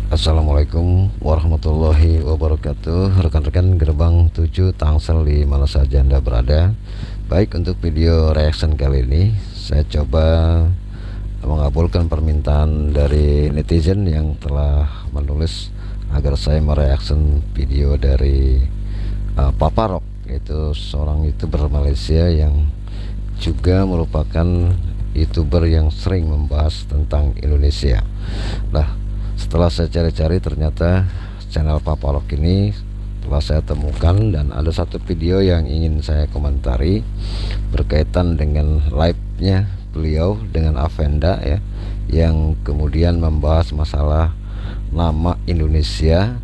Assalamualaikum warahmatullahi wabarakatuh. Rekan-rekan gerbang 7 Tangsel di mana saja Anda berada. Baik, untuk video reaction kali ini saya coba mengabulkan permintaan dari netizen yang telah menulis agar saya mereaction video dari Papa Rock, yaitu seorang YouTuber Malaysia yang juga merupakan YouTuber yang sering membahas tentang Indonesia. Nah, setelah saya cari-cari, ternyata channel Papa Rock ini telah saya temukan, dan ada satu video yang ingin saya komentari berkaitan dengan live-nya beliau dengan Avenda ya, yang kemudian membahas masalah nama Indonesia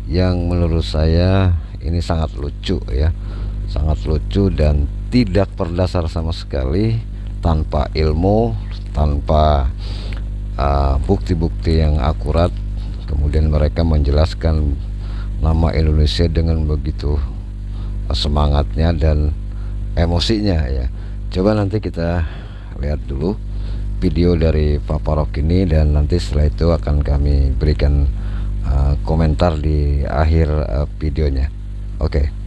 yang menurut saya ini sangat lucu ya, sangat lucu dan tidak berdasar sama sekali, tanpa ilmu, tanpa bukti-bukti yang akurat. Kemudian mereka menjelaskan nama Indonesia dengan begitu semangatnya dan emosinya ya. Coba nanti kita lihat dulu video dari Papa Rock ini, dan nanti setelah itu akan kami berikan komentar di akhir videonya. Oke.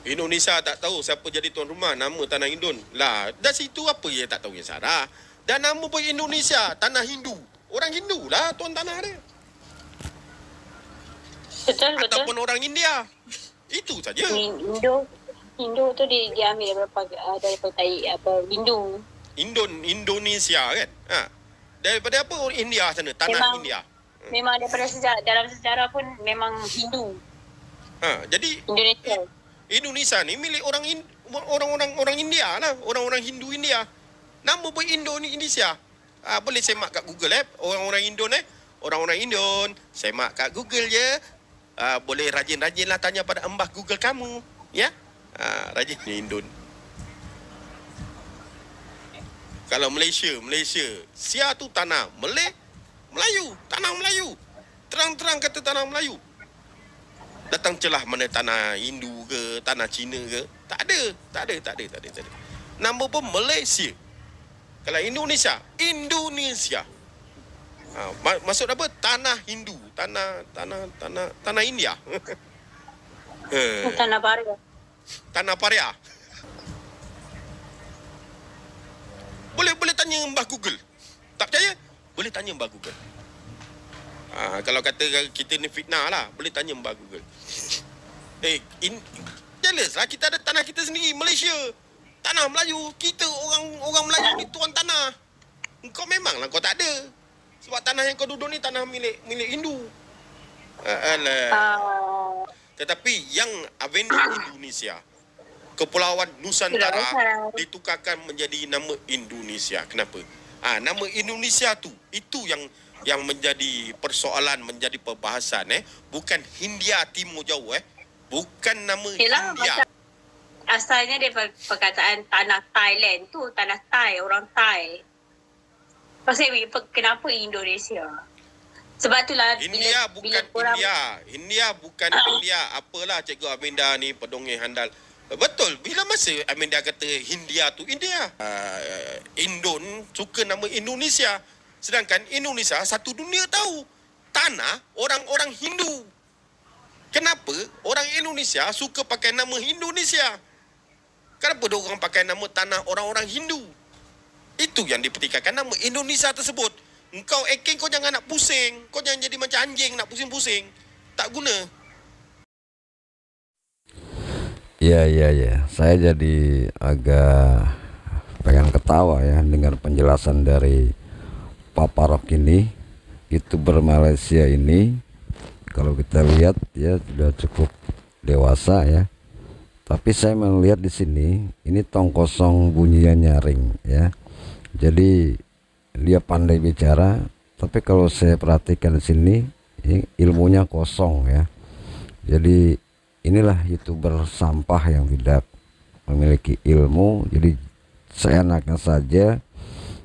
Indonesia tak tahu siapa jadi tuan rumah, nama tanah Indon. Lah, dah situ apa dia tak tahu yang Sarah. Dan nama pun Indonesia, tanah Hindu. Orang Hindu lah tuan tanah dia. Betul. Ataupun orang India. Itu saja. Hindu tu diambil daripada Hindu. Indonesia kan. Daripada apa, orang India sana, tanah India. Memang daripada dalam sejarah pun memang Hindu. Jadi Indonesia ni milik orang India lah, orang-orang Hindu India. Nama pun Indonesia. Boleh semak kat Google orang-orang Indon orang-orang Indon, semak kat Google je. Boleh rajin-rajinlah tanya pada embah Google kamu, ya. Rajin ni Indon. Kalau Malaysia, Sia tu tanah Melayu, tanah Melayu. Terang-terang kata tanah Melayu. Datang celah mana tanah Hindu ke, tanah Cina ke? Tak ada. Nama pun Malaysia. Kalau Indonesia. Maksud apa? Tanah Hindu, tanah India. Tanah Baru. Tanah Paria. Boleh tanya Mbah Google. Tak percaya? Boleh tanya Mbah Google. Kalau kata kita ni fitnah lah, boleh tanya Mbak Google. Jelas lah, kita ada tanah kita sendiri, Malaysia. Tanah Melayu, kita orang Melayu ni tuan tanah. Kau memanglah kau tak ada. Sebab tanah yang kau duduk ni tanah milik Hindu. Tetapi yang Avenda Indonesia, Kepulauan Nusantara, ditukarkan menjadi nama Indonesia. Kenapa? Nama Indonesia tu, itu yang menjadi persoalan, menjadi perbahasan bukan Hindia Timur Jauh bukan nama Hindia. Asalnya dia perkataan tanah Thailand tu, tanah Thai, orang Thai. Pasal kenapa Indonesia? Sebab itulah India bukan India bukan India. Apalah Cikgu Avenda ni pedongeng handal. Betul, bila masa Avenda kata Hindia tu India. Indon suka nama Indonesia. Sedangkan Indonesia satu dunia tahu tanah orang-orang Hindu. Kenapa orang Indonesia suka pakai nama Indonesia? Kenapa dia orang pakai nama tanah orang-orang Hindu? Itu yang dipertikaikan nama Indonesia tersebut. Engkau kau jangan nak pusing. Kau jangan jadi macam anjing nak pusing-pusing. Tak guna. Ya. Saya jadi agak pengen ketawa ya dengar penjelasan dari Papa Rock ini, YouTuber Malaysia ini. Kalau kita lihat ya sudah cukup dewasa ya. Tapi saya melihat di sini ini tong kosong bunyinya nyaring ya. Jadi dia pandai bicara, tapi kalau saya perhatikan di sini ilmunya kosong ya. Jadi inilah YouTuber sampah yang tidak memiliki ilmu. Jadi seenaknya saja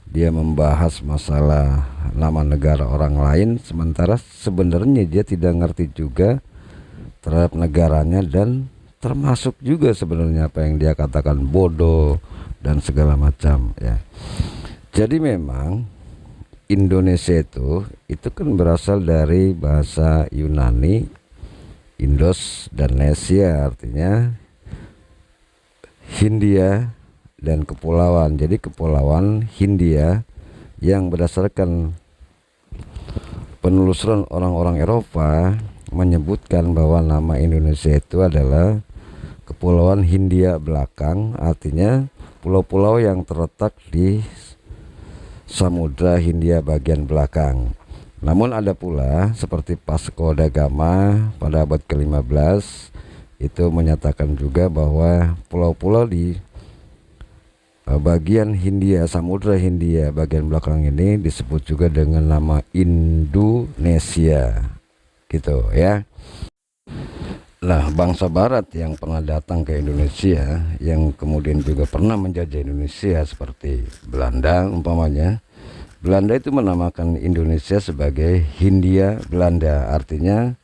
dia membahas masalah nama negara orang lain, sementara sebenarnya dia tidak ngerti juga terhadap negaranya, dan termasuk juga sebenarnya apa yang dia katakan bodoh dan segala macam ya. Jadi memang Indonesia itu kan berasal dari bahasa Yunani Indos dan Nesia, artinya Hindia dan kepulauan. Jadi kepulauan Hindia yang berdasarkan penelusuran orang-orang Eropa menyebutkan bahwa nama Indonesia itu adalah Kepulauan Hindia Belakang, artinya pulau-pulau yang terletak di Samudra Hindia bagian belakang. Namun ada pula seperti Vasco da Gama pada abad ke-15 itu menyatakan juga bahwa pulau-pulau di bagian Hindia, Samudra Hindia bagian belakang ini disebut juga dengan nama Indonesia, gitu ya. Nah, bangsa barat yang pernah datang ke Indonesia, yang kemudian juga pernah menjajah Indonesia seperti Belanda umpamanya. Belanda itu menamakan Indonesia sebagai Hindia Belanda, artinya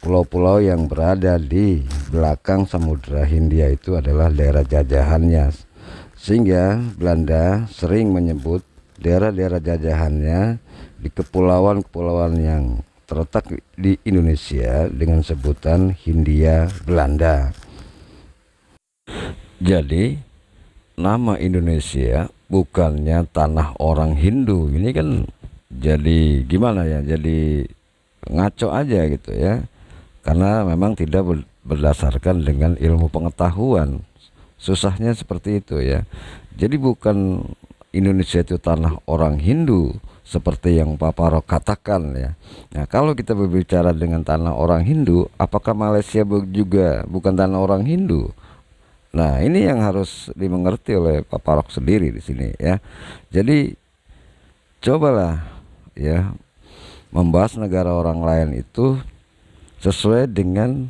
pulau-pulau yang berada di belakang Samudra Hindia itu adalah daerah jajahannya. Sehingga Belanda sering menyebut daerah-daerah jajahannya di kepulauan-kepulauan yang terletak di Indonesia dengan sebutan Hindia Belanda. Jadi nama Indonesia bukannya tanah orang Hindu. Ini kan jadi gimana ya, jadi ngaco aja gitu ya, karena memang tidak berdasarkan dengan ilmu pengetahuan. Susahnya seperti itu ya. Jadi bukan Indonesia itu tanah orang Hindu seperti yang Pak Parok katakan ya. Nah, kalau kita berbicara dengan tanah orang Hindu, apakah Malaysia juga bukan tanah orang Hindu? Nah, ini yang harus dimengerti oleh Pak Parok sendiri di sini ya. Jadi cobalah ya membahas negara orang lain itu sesuai dengan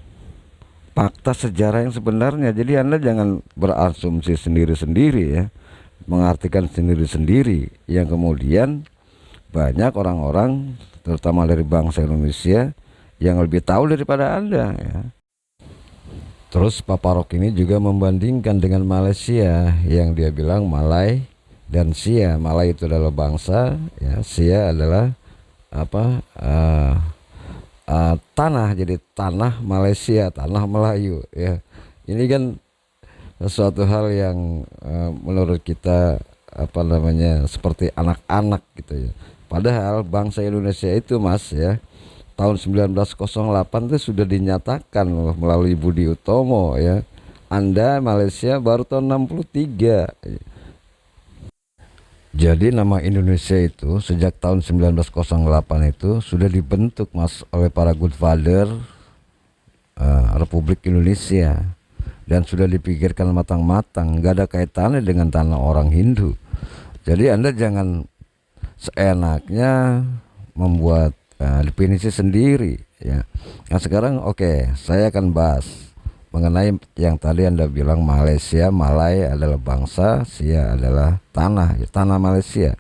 fakta sejarah yang sebenarnya. Jadi Anda jangan berasumsi sendiri-sendiri ya, mengartikan sendiri-sendiri, yang kemudian banyak orang-orang terutama dari bangsa Indonesia yang lebih tahu daripada Anda ya. Terus Pak Parok ini juga membandingkan dengan Malaysia yang dia bilang Malay dan Sia. Malay itu adalah bangsa ya, Sia adalah apa tanah, jadi tanah Malaysia, tanah Melayu ya. Ini kan sesuatu hal yang menurut kita apa namanya seperti anak-anak gitu ya. Padahal bangsa Indonesia itu Mas ya, tahun 1908 itu sudah dinyatakan melalui Budi Utomo ya. Anda Malaysia baru tahun 63. Jadi nama Indonesia itu sejak tahun 1908 itu sudah dibentuk Mas oleh para good father Republik Indonesia, dan sudah dipikirkan matang-matang, nggak ada kaitannya dengan tanah orang Hindu. Jadi Anda jangan seenaknya membuat definisi sendiri ya. Nah sekarang oke, saya akan bahas mengenai yang tadi Anda bilang Malaysia, Malay adalah bangsa, Sia adalah tanah, ya, tanah Malaysia.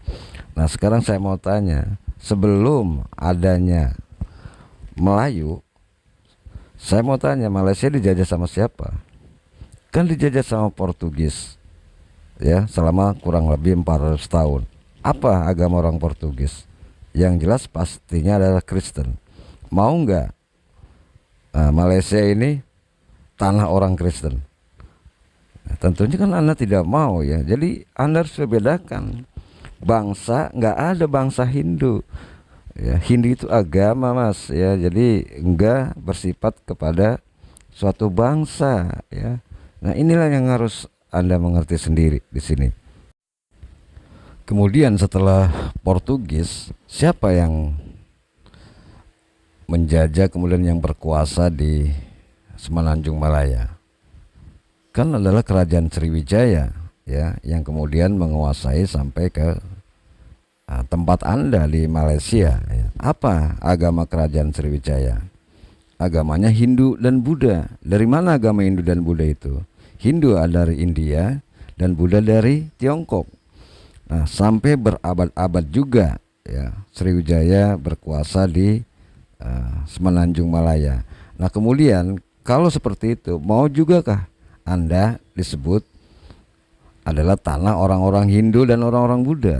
Nah sekarang saya mau tanya, sebelum adanya Melayu, saya mau tanya, Malaysia dijajah sama siapa? Kan dijajah sama Portugis ya, selama kurang lebih 400 tahun. Apa agama orang Portugis? Yang jelas pastinya adalah Kristen. Mau nggak Malaysia ini tanah orang Kristen? Nah, tentunya kan Anda tidak mau ya. Jadi Anda harus bedakan bangsa, nggak ada bangsa Hindu ya. Hindu itu agama Mas ya, jadi enggak bersifat kepada suatu bangsa ya. Nah inilah yang harus Anda mengerti sendiri di sini. Kemudian setelah Portugis, siapa yang menjajah kemudian yang berkuasa di Semenanjung Malaya? Kan adalah kerajaan Sriwijaya ya, yang kemudian menguasai sampai ke tempat Anda di Malaysia ya. Apa agama kerajaan Sriwijaya? Agamanya Hindu dan Buddha. Dari mana agama Hindu dan Buddha itu? Hindu dari India dan Buddha dari Tiongkok. Nah, sampai berabad-abad juga ya Sriwijaya berkuasa di Semenanjung Malaya. Nah kemudian kalau seperti itu, mau jugakah Anda disebut adalah tanah orang-orang Hindu dan orang-orang Buddha?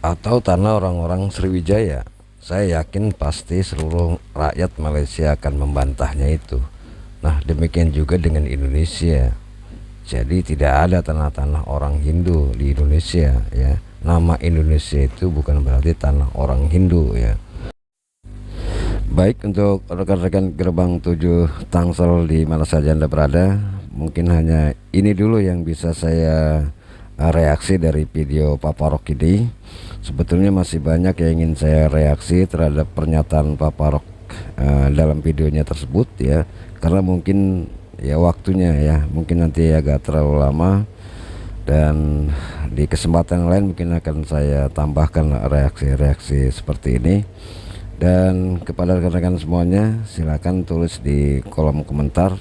atau tanah orang-orang Sriwijaya. Saya yakin pasti seluruh rakyat Malaysia akan membantahnya itu. Nah, demikian juga dengan Indonesia. Jadi tidak ada tanah-tanah orang Hindu di Indonesia ya. Nama Indonesia itu bukan berarti tanah orang Hindu ya. Baik, untuk rekan-rekan Gerbang 7 Tangsel di mana saja Anda berada, mungkin hanya ini dulu yang bisa saya reaksi dari video Papa Rock ini. Sebetulnya masih banyak yang ingin saya reaksi terhadap pernyataan Papa Rock dalam videonya tersebut ya, karena mungkin ya waktunya ya mungkin nanti agak terlalu lama, dan di kesempatan lain mungkin akan saya tambahkan reaksi-reaksi seperti ini. Dan kepada rekan-rekan semuanya, silakan tulis di kolom komentar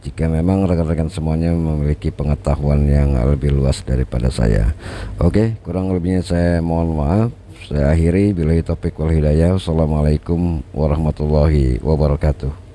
jika memang rekan-rekan semuanya memiliki pengetahuan yang lebih luas daripada saya. Oke, kurang lebihnya saya mohon maaf. Saya akhiri, billahi taufiq wal hidayah. Wassalamualaikum warahmatullahi wabarakatuh.